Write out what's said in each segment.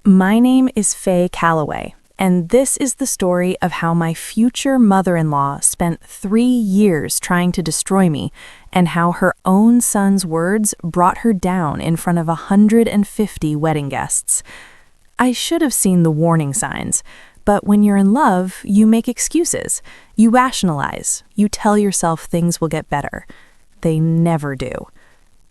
My name is Faye Calloway, and this is the story of how my future mother-in-law spent 3 years trying to destroy me, and how her own son's words brought her down in front of 150 wedding guests. I should have seen the warning signs, but when you're in love, you make excuses, you rationalize, you tell yourself things will get better. They never do.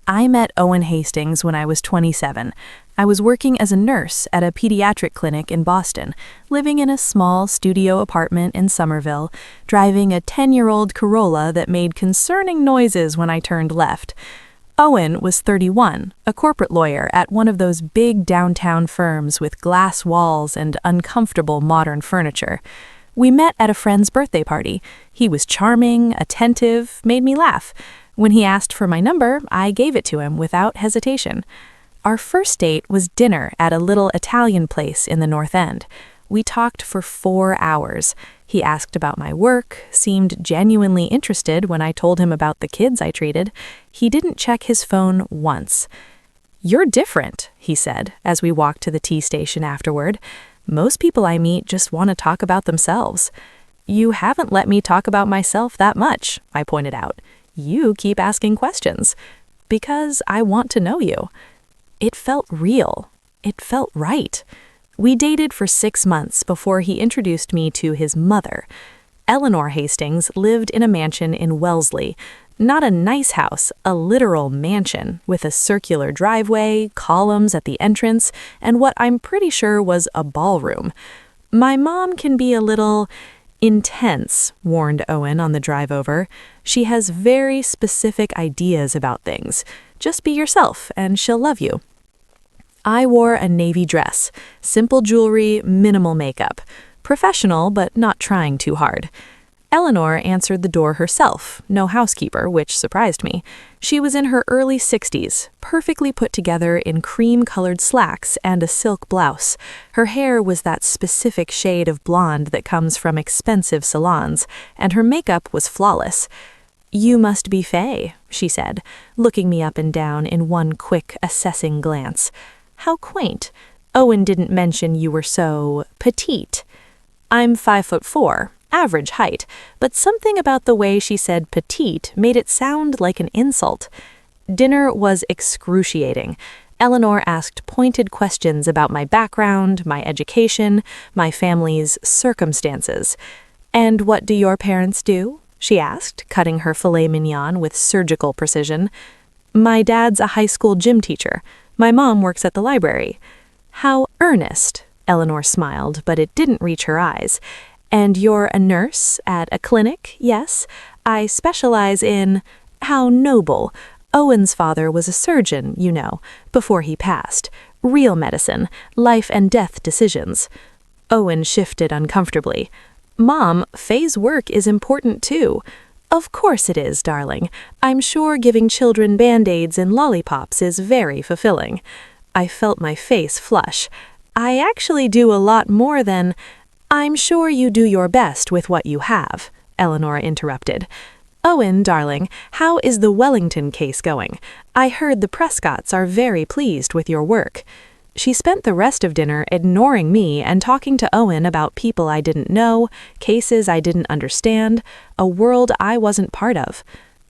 I met Owen Hastings when I was 27. I was working as a nurse at a pediatric clinic in Boston, living in a small studio apartment in Somerville, driving a 10-year-old Corolla that made concerning noises when I turned left. Owen was 31, a corporate lawyer at one of those big downtown firms with glass walls and uncomfortable modern furniture. We met at a friend's birthday party. He was charming, attentive, made me laugh. When he asked for my number, I gave it to him without hesitation. Our first date was dinner at a little Italian place in the North End. We talked for 4 hours. He asked about my work, seemed genuinely interested when I told him about the kids I treated. He didn't check his phone once. "You're different," he said, as we walked to the tea station afterward. "Most people I meet just want to talk about themselves." "You haven't let me talk about myself that much," I pointed out. "You keep asking questions." "Because I want to know you." It felt real. It felt right. We dated for 6 months before he introduced me to his mother. Eleanor Hastings lived in a mansion in Wellesley. Not a nice house, a literal mansion, with a circular driveway, columns at the entrance, and what I'm pretty sure was a ballroom. "My mom can be a little intense," warned Owen on the drive over. "She has very specific ideas about things. Just be yourself, and she'll love you." I wore a navy dress, simple jewelry, minimal makeup. Professional, but not trying too hard. Eleanor answered the door herself, no housekeeper, which surprised me. She was in her early 60s, perfectly put together in cream-colored slacks and a silk blouse. Her hair was that specific shade of blonde that comes from expensive salons, and her makeup was flawless. "You must be Faye," she said, looking me up and down in one quick, assessing glance. "How quaint. Owen didn't mention you were so petite." "I'm 5'4", average height, but something about the way she said petite made it sound like an insult. Dinner was excruciating. Eleanor asked pointed questions about my background, my education, my family's circumstances. "And what do your parents do?" she asked, cutting her filet mignon with surgical precision. "My dad's a high school gym teacher. My mom works at the library." "How earnest," Eleanor smiled, but it didn't reach her eyes. "And you're a nurse at a clinic, yes? I specialize in—" "How noble. Owen's father was a surgeon, you know, before he passed. Real medicine, life and death decisions." Owen shifted uncomfortably. "Mom, Faye's work is important too." "Of course it is, darling. I'm sure giving children Band-Aids and lollipops is very fulfilling." I felt my face flush. "I actually do a lot more than—" "I'm sure you do your best with what you have," Eleanor interrupted. "Owen, darling, how is the Wellington case going? I heard the Prescotts are very pleased with your work." She spent the rest of dinner ignoring me and talking to Owen about people I didn't know, cases I didn't understand, a world I wasn't part of.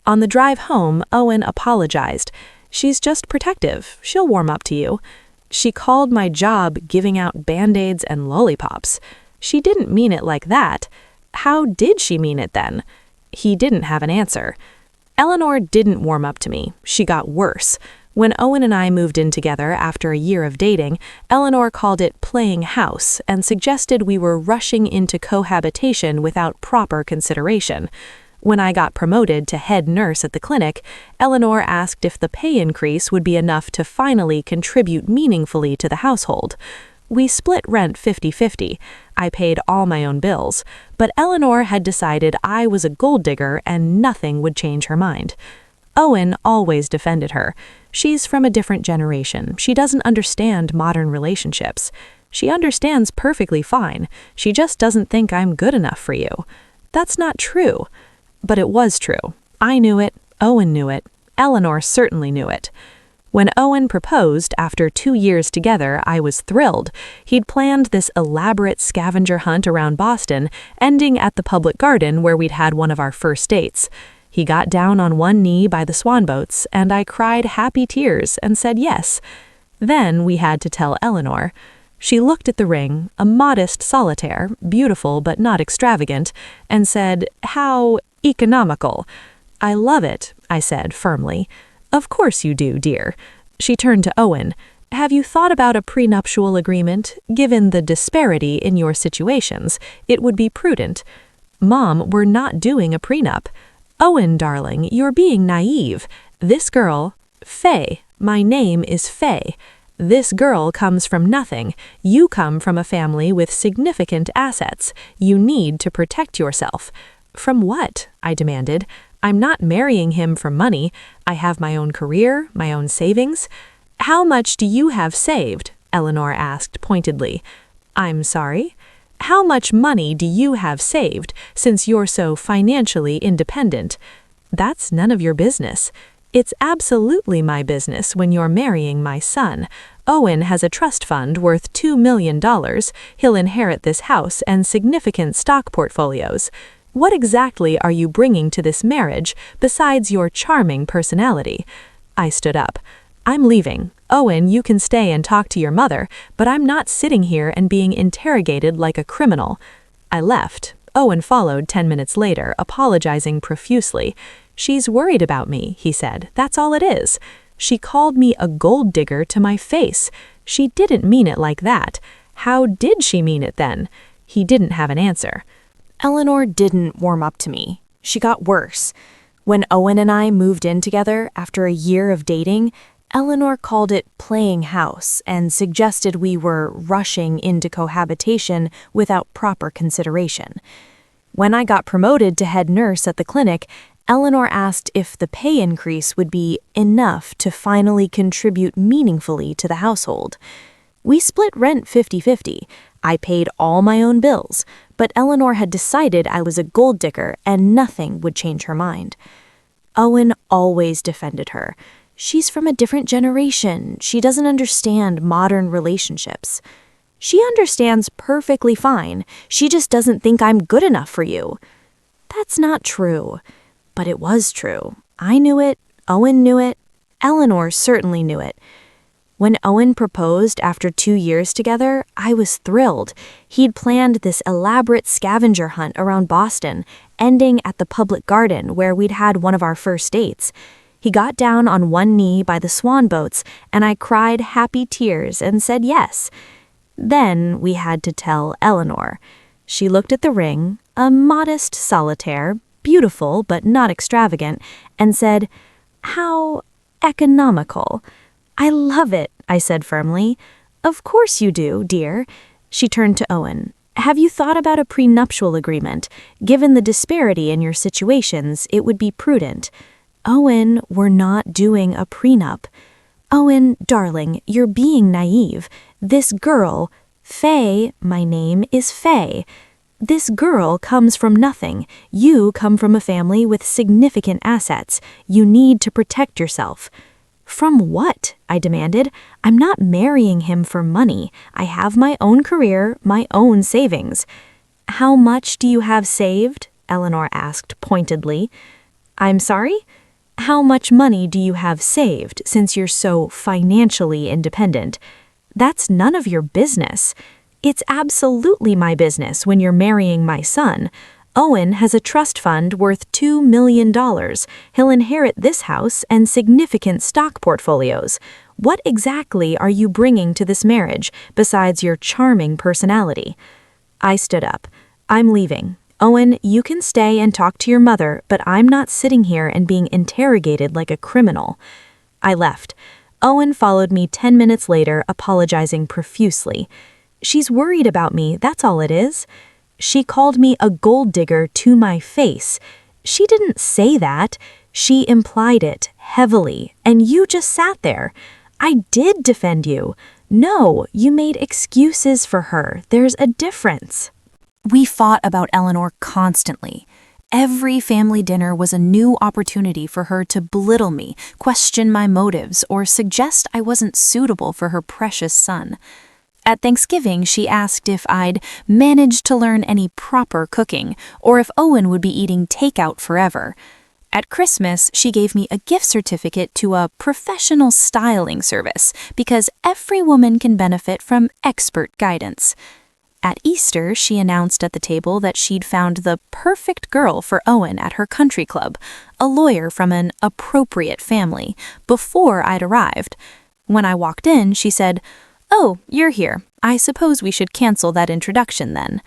On the drive home, Owen apologized. "She's just protective. She'll warm up to you." She called my job giving out Band-Aids and lollipops. She didn't mean it like that. How did she mean it then? He didn't have an answer. Eleanor didn't warm up to me. She got worse. When Owen and I moved in together after a year of dating, Eleanor called it playing house and suggested we were rushing into cohabitation without proper consideration. When I got promoted to head nurse at the clinic, Eleanor asked if the pay increase would be enough to finally contribute meaningfully to the household. We split rent 50-50. I paid all my own bills, but Eleanor had decided I was a gold digger and nothing would change her mind. Owen always defended her. "She's from a different generation. She doesn't understand modern relationships." "She understands perfectly fine. She just doesn't think I'm good enough for you." "That's not true." But it was true. I knew it. Owen knew it. Eleanor certainly knew it. When Owen proposed after 2 years together, I was thrilled. He'd planned this elaborate scavenger hunt around Boston, ending at the public garden where we'd had one of our first dates. He got down on one knee by the swan boats, and I cried happy tears and said yes. Then we had to tell Eleanor. She looked at the ring, a modest solitaire, beautiful but not extravagant, and said, "How economical." "I love it," I said firmly. "Of course you do, dear." She turned to Owen. "Have you thought about a prenuptial agreement? Given the disparity in your situations, it would be prudent." "Mom, we're not doing a prenup." "Owen, darling, you're being naive. This girl, Faye, my name is Faye. This girl comes from nothing. You come from a family with significant assets. You need to protect yourself." "From what?" I demanded. "I'm not marrying him for money. I have my own career, my own savings." "How much do you have saved?" Eleanor asked pointedly. "I'm sorry?" "How much money do you have saved since you're so financially independent?" "That's none of your business." "It's absolutely my business when you're marrying my son. Owen has a trust fund worth $2 million. He'll inherit this house and significant stock portfolios. What exactly are you bringing to this marriage besides your charming personality?" I stood up. "I'm leaving. Owen, you can stay and talk to your mother, but I'm not sitting here and being interrogated like a criminal." I left. Owen followed 10 minutes later, apologizing profusely. "She's worried about me," he said. "That's all it is." "She called me a gold digger to my face." "She didn't mean it like that." "How did she mean it then?" He didn't have an answer. Eleanor didn't warm up to me. She got worse. When Owen and I moved in together after a year of dating, Eleanor called it playing house and suggested we were rushing into cohabitation without proper consideration. When I got promoted to head nurse at the clinic, Eleanor asked if the pay increase would be enough to finally contribute meaningfully to the household. We split rent 50-50. I paid all my own bills, but Eleanor had decided I was a gold digger and nothing would change her mind. Owen always defended her. "She's from a different generation. She doesn't understand modern relationships." "She understands perfectly fine. She just doesn't think I'm good enough for you." That's not true. But it was true. I knew it. Owen knew it. Eleanor certainly knew it. When Owen proposed after 2 years together, I was thrilled. He'd planned this elaborate scavenger hunt around Boston, ending at the public garden where we'd had one of our first dates. He got down on one knee by the swan boats, and I cried happy tears and said yes. Then we had to tell Eleanor. She looked at the ring, a modest solitaire, beautiful but not extravagant, and said, "How economical." "I love it," I said firmly. "Of course you do, dear." She turned to Owen. "Have you thought about a prenuptial agreement? Given the disparity in your situations, it would be prudent." "Owen, we're not doing a prenup." "Owen, darling, you're being naive. This girl, Faye, my name is Faye. This girl comes from nothing. You come from a family with significant assets. You need to protect yourself." "From what?" I demanded. "I'm not marrying him for money. I have my own career, my own savings." "How much do you have saved?" Eleanor asked pointedly. "I'm sorry?" "How much money do you have saved since you're so financially independent?" "That's none of your business." "It's absolutely my business when you're marrying my son. Owen has a trust fund worth $2 million. He'll inherit this house and significant stock portfolios. What exactly are you bringing to this marriage besides your charming personality?" I stood up. "I'm leaving. Owen, you can stay and talk to your mother, but I'm not sitting here and being interrogated like a criminal." I left. Owen followed me 10 minutes later, apologizing profusely. "She's worried about me, that's all it is." "She called me a gold digger to my face." "She didn't say that. She implied it, heavily, and you just sat there." "I did defend you." "No, you made excuses for her. There's a difference." We fought about Eleanor constantly. Every family dinner was a new opportunity for her to belittle me, question my motives, or suggest I wasn't suitable for her precious son. At Thanksgiving, she asked if I'd managed to learn any proper cooking, or if Owen would be eating takeout forever. At Christmas, she gave me a gift certificate to a professional styling service, because every woman can benefit from expert guidance. At Easter, she announced at the table that she'd found the perfect girl for Owen at her country club, a lawyer from an appropriate family, before I'd arrived. When I walked in, she said, "Oh, you're here. I suppose we should cancel that introduction then."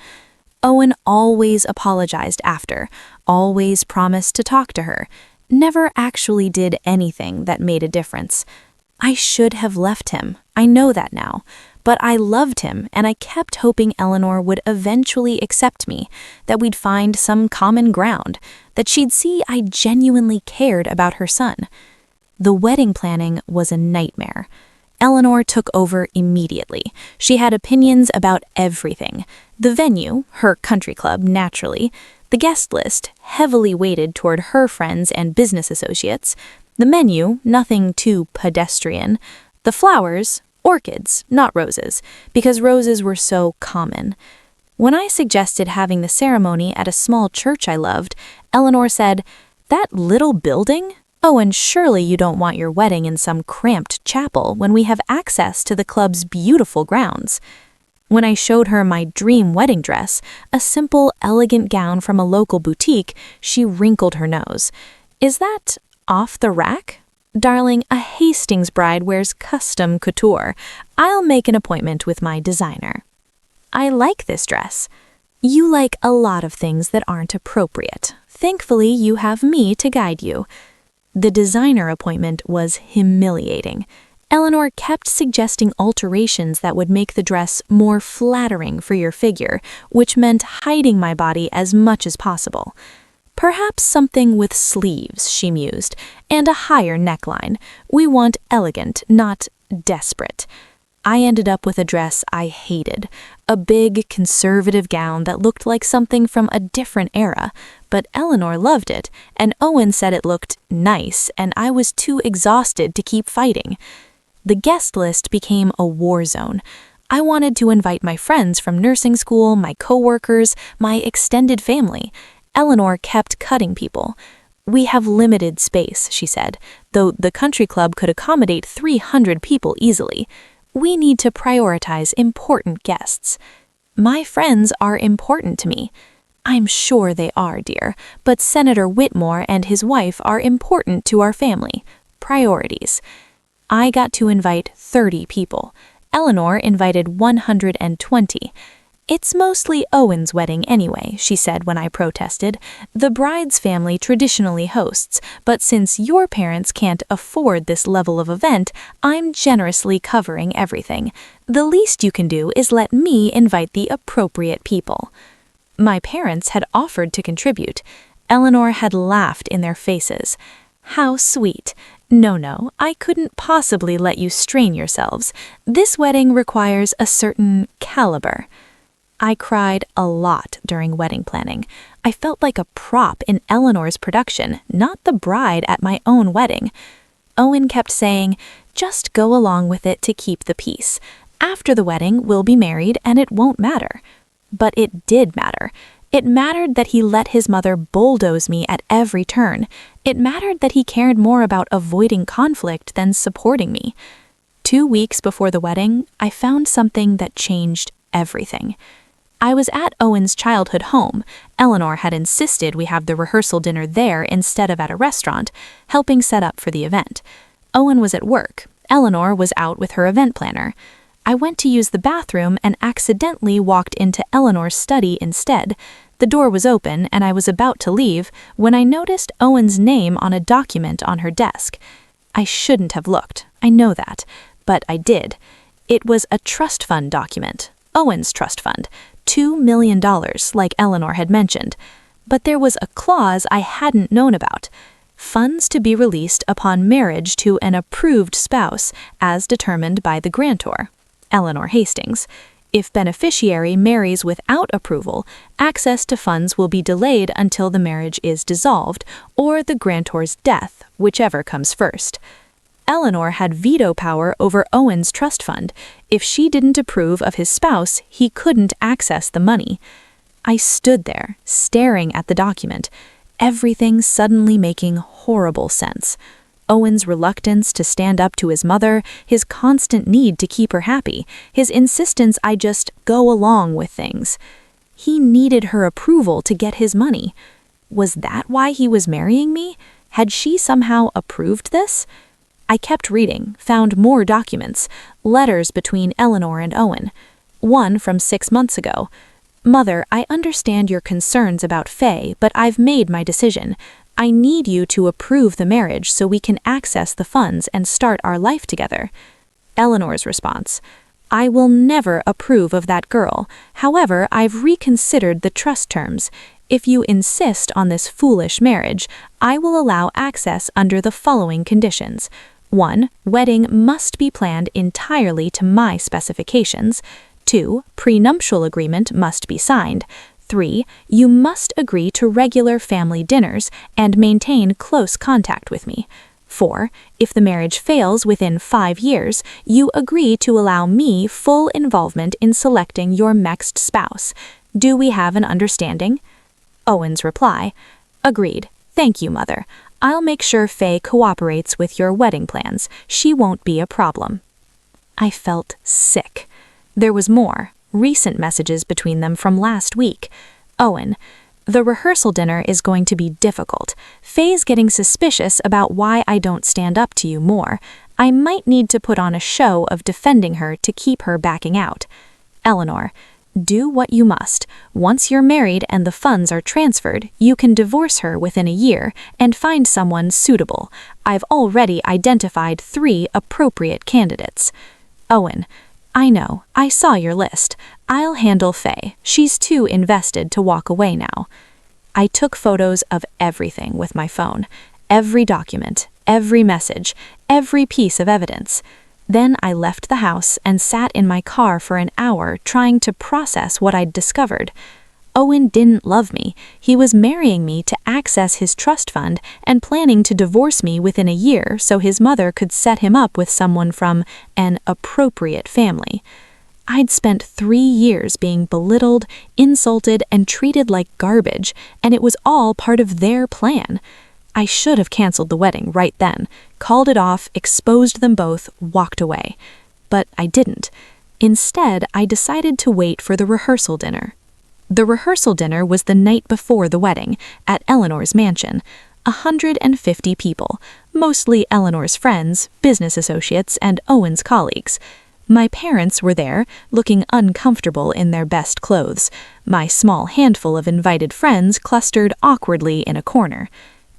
Owen always apologized after, always promised to talk to her, never actually did anything that made a difference. I should have left him, I know that now, but I loved him and I kept hoping Eleanor would eventually accept me, that we'd find some common ground, that she'd see I genuinely cared about her son. The wedding planning was a nightmare. Eleanor took over immediately. She had opinions about everything. The venue, her country club, naturally. The guest list, heavily weighted toward her friends and business associates. The menu, nothing too pedestrian. The flowers, orchids, not roses, because roses were so common. When I suggested having the ceremony at a small church I loved, Eleanor said, "That little building? Oh, and surely you don't want your wedding in some cramped chapel when we have access to the club's beautiful grounds." When I showed her my dream wedding dress, a simple, elegant gown from a local boutique, she wrinkled her nose. "Is that off the rack?" "Darling, a Hastings bride wears custom couture. I'll make an appointment with my designer." "I like this dress." "You like a lot of things that aren't appropriate. Thankfully, you have me to guide you." The designer appointment was humiliating. Eleanor kept suggesting alterations that would make the dress more flattering for your figure, which meant hiding my body as much as possible. "Perhaps something with sleeves," she mused, "and a higher neckline. We want elegant, not desperate." I ended up with a dress I hated, a big, conservative gown that looked like something from a different era, but Eleanor loved it, and Owen said it looked nice, and I was too exhausted to keep fighting. The guest list became a war zone. I wanted to invite my friends from nursing school, my coworkers, my extended family. Eleanor kept cutting people. "We have limited space," she said, "though the country club could accommodate 300 people easily. We need to prioritize important guests." My friends are important to me. I'm sure they are, dear, but Senator Whitmore and his wife are important to our family. Priorities. I got to invite 30 people. Eleanor invited 120. "It's mostly Owen's wedding anyway," she said when I protested. "The bride's family traditionally hosts, but since your parents can't afford this level of event, I'm generously covering everything. The least you can do is let me invite the appropriate people." My parents had offered to contribute. Eleanor had laughed in their faces. "How sweet. No, I couldn't possibly let you strain yourselves. This wedding requires a certain caliber." I cried a lot during wedding planning. I felt like a prop in Eleanor's production, not the bride at my own wedding. Owen kept saying, "Just go along with it to keep the peace. After the wedding, we'll be married and it won't matter." But it did matter. It mattered that he let his mother bulldoze me at every turn. It mattered that he cared more about avoiding conflict than supporting me. 2 weeks before the wedding, I found something that changed everything. I was at Owen's childhood home. Eleanor had insisted we have the rehearsal dinner there instead of at a restaurant, helping set up for the event. Owen was at work. Eleanor was out with her event planner. I went to use the bathroom and accidentally walked into Eleanor's study instead. The door was open and I was about to leave when I noticed Owen's name on a document on her desk. I shouldn't have looked, I know that, but I did. It was a trust fund document, Owen's trust fund, $2 million, like Eleanor had mentioned. But there was a clause I hadn't known about. Funds to be released upon marriage to an approved spouse, as determined by the grantor, Eleanor Hastings. If beneficiary marries without approval, access to funds will be delayed until the marriage is dissolved or the grantor's death, whichever comes first. Eleanor had veto power over Owen's trust fund. If she didn't approve of his spouse, he couldn't access the money. I stood there, staring at the document, everything suddenly making horrible sense. Owen's reluctance to stand up to his mother, his constant need to keep her happy, his insistence I just go along with things. He needed her approval to get his money. Was that why he was marrying me? Had she somehow approved this? I kept reading, found more documents, letters between Eleanor and Owen. One from 6 months ago. "Mother, I understand your concerns about Faye, but I've made my decision. I need you to approve the marriage so we can access the funds and start our life together." Eleanor's response: "I will never approve of that girl. However, I've reconsidered the trust terms. If you insist on this foolish marriage, I will allow access under the following conditions. 1. Wedding must be planned entirely to my specifications. 2. Prenuptial agreement must be signed. 3. You must agree to regular family dinners and maintain close contact with me. 4. If the marriage fails within 5 years, you agree to allow me full involvement in selecting your next spouse. Do we have an understanding?" Owen's reply: "Agreed. Thank you, Mother. I'll make sure Faye cooperates with your wedding plans. She won't be a problem." I felt sick. There was more. Recent messages between them from last week. Owen: "The rehearsal dinner is going to be difficult. Faye's getting suspicious about why I don't stand up to you more. I might need to put on a show of defending her to keep her backing out." Eleanor: "Do what you must. Once you're married and the funds are transferred, you can divorce her within a year and find someone suitable. I've already identified 3 appropriate candidates." Owen: "I know. I saw your list. I'll handle Faye. She's too invested to walk away now." I took photos of everything with my phone. Every document, every message, every piece of evidence. Then I left the house and sat in my car for an hour trying to process what I'd discovered. Owen didn't love me. He was marrying me to access his trust fund and planning to divorce me within a year so his mother could set him up with someone from an appropriate family. I'd spent 3 years being belittled, insulted, and treated like garbage, and it was all part of their plan. I should have canceled the wedding right then, called it off, exposed them both, walked away. But I didn't. Instead, I decided to wait for the rehearsal dinner. The rehearsal dinner was the night before the wedding, at Eleanor's mansion. 150 people, mostly Eleanor's friends, business associates, and Owen's colleagues. My parents were there, looking uncomfortable in their best clothes. My small handful of invited friends clustered awkwardly in a corner.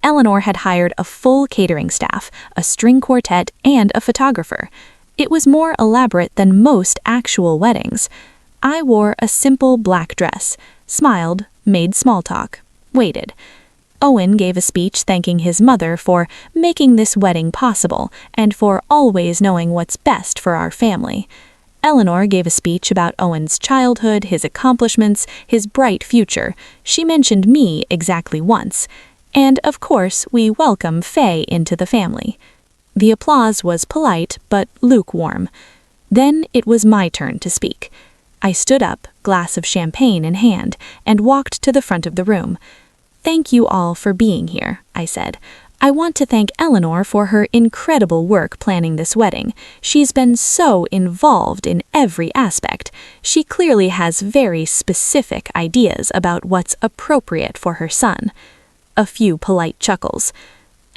Eleanor had hired a full catering staff, a string quartet, and a photographer. It was more elaborate than most actual weddings. I wore a simple black dress, smiled, made small talk, waited. Owen gave a speech thanking his mother for making this wedding possible and for always knowing what's best for our family. Eleanor gave a speech about Owen's childhood, his accomplishments, his bright future. She mentioned me exactly once. And, of course, we welcome Faye into the family. The applause was polite but lukewarm. Then it was my turn to speak. I stood up, glass of champagne in hand, and walked to the front of the room. "Thank you all for being here," I said. "I want to thank Eleanor for her incredible work planning this wedding. She's been so involved in every aspect. She clearly has very specific ideas about what's appropriate for her son." A few polite chuckles.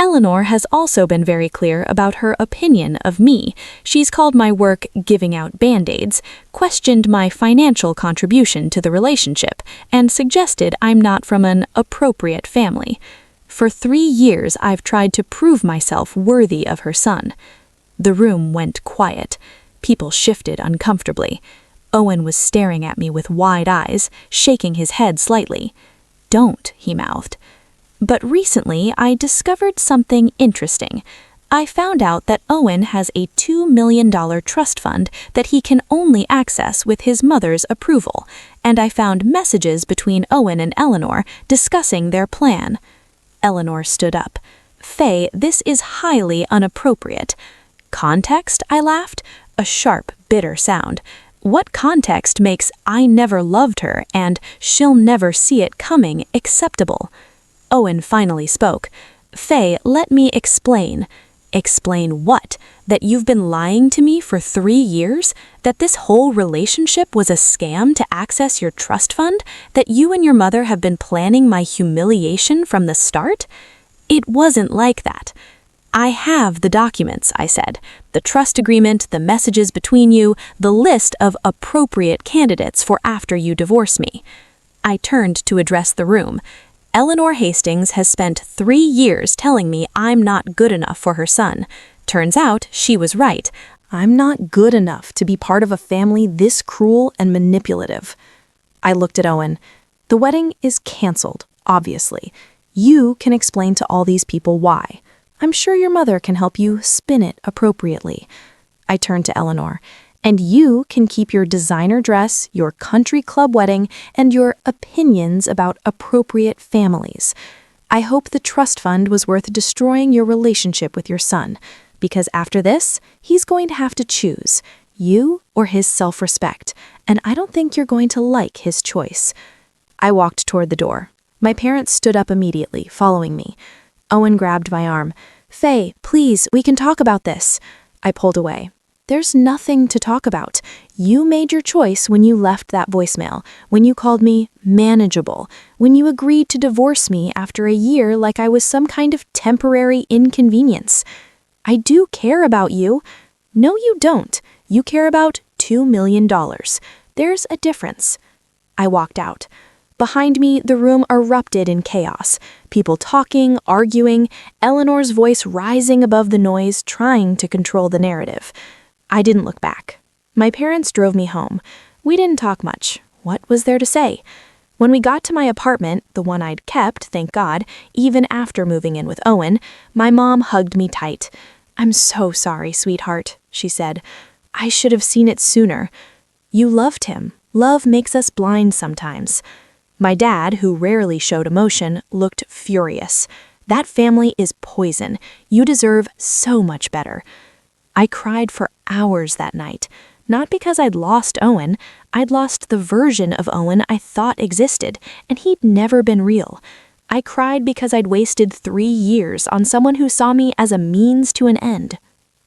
Eleanor has also been very clear about her opinion of me. She's called my work giving out band-aids, questioned my financial contribution to the relationship, and suggested I'm not from an appropriate family. For 3 years, I've tried to prove myself worthy of her son. The room went quiet. People shifted uncomfortably. Owen was staring at me with wide eyes, shaking his head slightly. "Don't," he mouthed. But recently, I discovered something interesting. I found out that Owen has a $2 million trust fund that he can only access with his mother's approval, and I found messages between Owen and Eleanor discussing their plan. Eleanor stood up. "Faye, this is highly inappropriate." "Context?" I laughed. A sharp, bitter sound. "What context makes 'I never loved her' and 'she'll never see it coming' acceptable?" Owen finally spoke. "Faye, let me explain." "Explain what? That you've been lying to me for 3 years? That this whole relationship was a scam to access your trust fund? That you and your mother have been planning my humiliation from the start?" "It wasn't like that." "I have the documents," I said. "The trust agreement, the messages between you, the list of appropriate candidates for after you divorce me." I turned to address the room. Eleanor Hastings has spent 3 years telling me I'm not good enough for her son. Turns out she was right. I'm not good enough to be part of a family this cruel and manipulative. I looked at Owen. "The wedding is canceled, obviously. You can explain to all these people why. I'm sure your mother can help you spin it appropriately." I turned to Eleanor. "And you can keep your designer dress, your country club wedding, and your opinions about appropriate families. I hope the trust fund was worth destroying your relationship with your son, because after this, he's going to have to choose, you or his self-respect, and I don't think you're going to like his choice." I walked toward the door. My parents stood up immediately, following me. Owen grabbed my arm. "Faye, please, we can talk about this." I pulled away. "There's nothing to talk about. You made your choice when you left that voicemail, when you called me manageable, when you agreed to divorce me after a year like I was some kind of temporary inconvenience. I do care about you." "No, you don't. You care about $2 million. There's a difference." I walked out. Behind me, the room erupted in chaos. People talking, arguing, Eleanor's voice rising above the noise, trying to control the narrative. I didn't look back. My parents drove me home. We didn't talk much. What was there to say? When we got to my apartment, the one I'd kept, thank God, even after moving in with Owen, my mom hugged me tight. "I'm so sorry, sweetheart," she said. "I should have seen it sooner." "You loved him. Love makes us blind sometimes." My dad, who rarely showed emotion, looked furious. "That family is poison. You deserve so much better." I cried for hours that night. Not because I'd lost Owen. I'd lost the version of Owen I thought existed, and he'd never been real. I cried because I'd wasted 3 years on someone who saw me as a means to an end.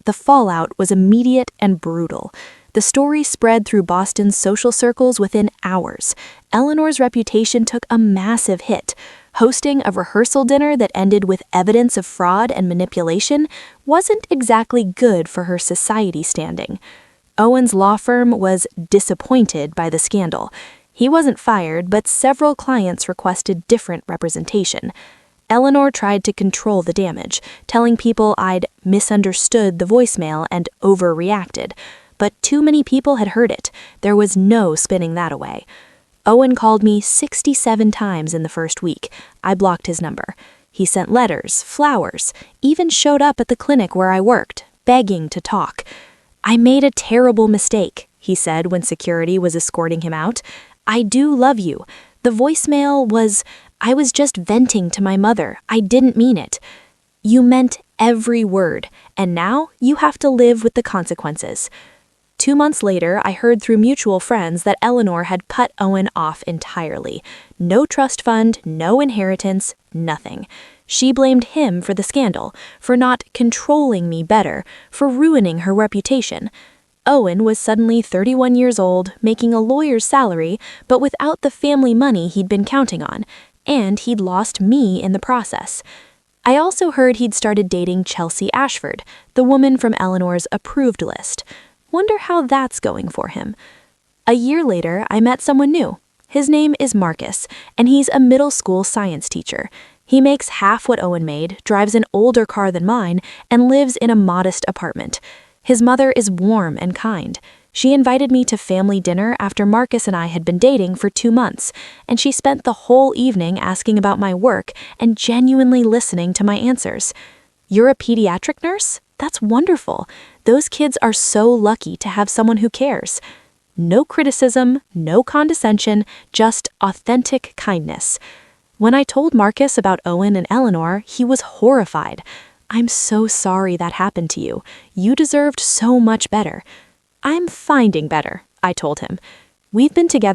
The fallout was immediate and brutal. The story spread through Boston's social circles within hours. Eleanor's reputation took a massive hit. Hosting a rehearsal dinner that ended with evidence of fraud and manipulation wasn't exactly good for her society standing. Owen's law firm was disappointed by the scandal. He wasn't fired, but several clients requested different representation. Eleanor tried to control the damage, telling people I'd misunderstood the voicemail and overreacted. But too many people had heard it. There was no spinning that away. Owen called me 67 times in the first week. I blocked his number. He sent letters, flowers, even showed up at the clinic where I worked, begging to talk. "I made a terrible mistake," he said when security was escorting him out. "I do love you. The voicemail was, I was just venting to my mother. I didn't mean it." "You meant every word, and now you have to live with the consequences." 2 months later, I heard through mutual friends that Eleanor had cut Owen off entirely. No trust fund, no inheritance, nothing. She blamed him for the scandal, for not controlling me better, for ruining her reputation. Owen was suddenly 31 years old, making a lawyer's salary, but without the family money he'd been counting on, and he'd lost me in the process. I also heard he'd started dating Chelsea Ashford, the woman from Eleanor's approved list. Wonder how that's going for him. A year later, I met someone new. His name is Marcus, and he's a middle school science teacher. He makes half what Owen made, drives an older car than mine, and lives in a modest apartment. His mother is warm and kind. She invited me to family dinner after Marcus and I had been dating for 2 months, and she spent the whole evening asking about my work and genuinely listening to my answers. You're a pediatric nurse? That's wonderful. Those kids are so lucky to have someone who cares. No criticism, no condescension, just authentic kindness. When I told Marcus about Owen and Eleanor, he was horrified. I'm so sorry that happened to you. You deserved so much better. I'm finding better, I told him. We've been together